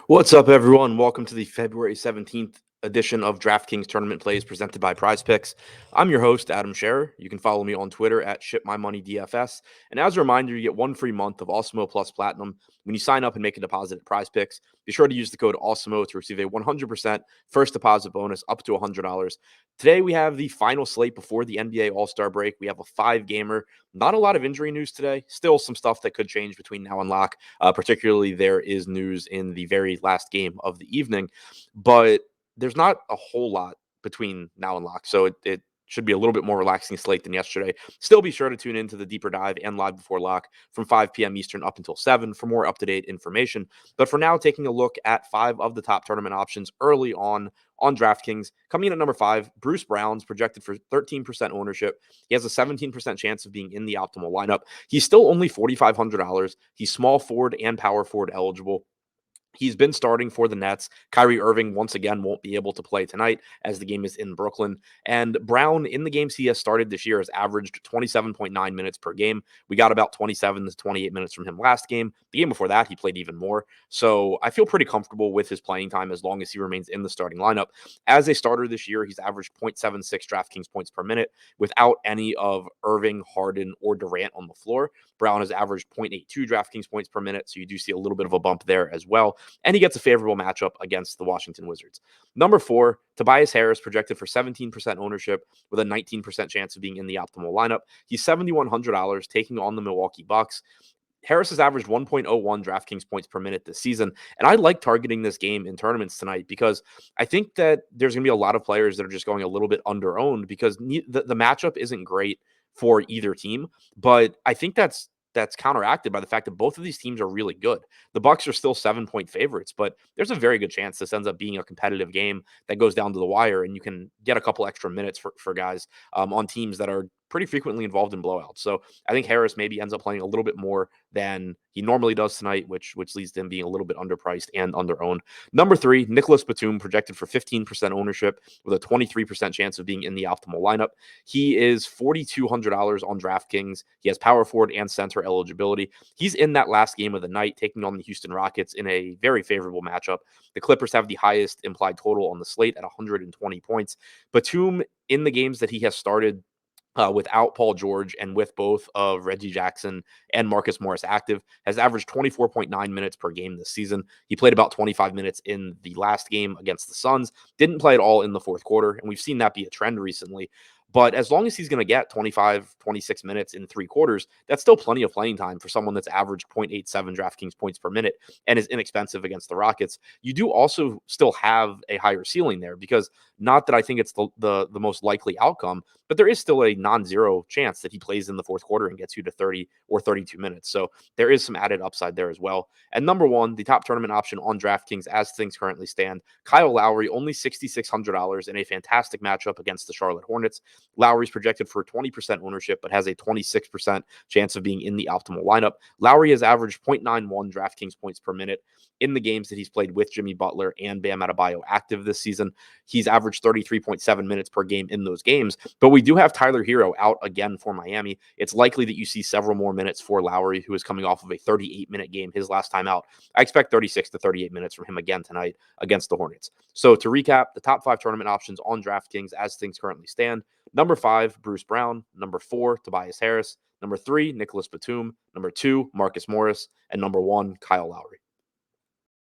What's up, everyone? Welcome to the February 17th edition of DraftKings Tournament Plays presented by Prize Picks. I'm your host, Adam Scherer. You can follow me on Twitter at ShipMyMoneyDFS. And as a reminder, you get one free month of Awesemo Plus Platinum when you sign up and make a deposit at Prize Picks. Be sure to use the code Awesemo to receive a 100% first deposit bonus up to $100. Today, we have the final slate before the NBA All-Star break. We have a five-gamer. Not a lot of injury news today. Still some stuff that could change between now and lock. Particularly, there is news in the very last game of the evening, but there's not a whole lot between now and lock. So it should be a little bit more relaxing slate than yesterday. Still be sure to tune into the deeper dive and live before lock from 5 p.m. Eastern up until 7 for more up-to-date information. But for now, taking a look at 5 of the top tournament options early on DraftKings. Coming in at number 5, Bruce Brown's projected for 13% ownership. He has a 17% chance of being in the optimal lineup. He's still only $4,500. He's small forward and power forward eligible. He's been starting for the Nets. Kyrie Irving, once again, won't be able to play tonight as the game is in Brooklyn. And Brown, in the games he has started this year, has averaged 27.9 minutes per game. We got about 27 to 28 minutes from him last game. The game before that, he played even more. So I feel pretty comfortable with his playing time as long as he remains in the starting lineup. As a starter this year, he's averaged 0.76 DraftKings points per minute without any of Irving, Harden, or Durant on the floor. Brown has averaged 0.82 DraftKings points per minute, so you do see a little bit of a bump there as well. And he gets a favorable matchup against the Washington Wizards. Number 4, Tobias Harris projected for 17% ownership with a 19% chance of being in the optimal lineup. He's $7,100 taking on the Milwaukee Bucks. Harris has averaged 1.01 DraftKings points per minute this season, and I like targeting this game in tournaments tonight because I think that there's going to be a lot of players that are just going a little bit under-owned because the matchup isn't great for either team, but I think that's counteracted by the fact that both of these teams are really good. The Bucks are still 7-point favorites, but there's a very good chance this ends up being a competitive game that goes down to the wire, and you can get a couple extra minutes for guys on teams that are pretty frequently involved in blowouts. So I think Harris maybe ends up playing a little bit more than he normally does tonight, which leads to him being a little bit underpriced and under-owned. Number 3, Nicholas Patoon projected for 15% ownership with a 23% chance of being in the optimal lineup. He is $4,200 on DraftKings. He has power forward and center eligibility. He's in that last game of the night, taking on the Houston Rockets in a very favorable matchup. The Clippers have the highest implied total on the slate at 120 points. Batum, in the games that he has started without Paul George and with both of Reggie Jackson and Marcus Morris active, has averaged 24.9 minutes per game this season. He played about 25 minutes in the last game against the Suns, didn't play at all in the fourth quarter, and we've seen that be a trend recently. But as long as he's going to get 25, 26 minutes in 3 quarters, that's still plenty of playing time for someone that's averaged 0.87 DraftKings points per minute and is inexpensive against the Rockets. You do also still have a higher ceiling there because not that I think it's the most likely outcome, but there is still a non-zero chance that he plays in the fourth quarter and gets you to 30 or 32 minutes. So there is some added upside there as well. And number 1, the top tournament option on DraftKings as things currently stand, Kyle Lowry, only $6,600 in a fantastic matchup against the Charlotte Hornets. Lowry's projected for 20% ownership, but has a 26% chance of being in the optimal lineup. Lowry has averaged 0.91 DraftKings points per minute in the games that he's played with Jimmy Butler and Bam Adebayo active this season. He's averaged 33.7 minutes per game in those games, but we do have Tyler Hero out again for Miami. It's likely that you see several more minutes for Lowry, who is coming off of a 38-minute game his last time out. I expect 36 to 38 minutes from him again tonight against the Hornets. So to recap, the top 5 tournament options on DraftKings as things currently stand: number 5, Bruce Brown. Number 4, Tobias Harris. Number 3, Nicholas Batum. Number 2, Marcus Morris. And number 1, Kyle Lowry.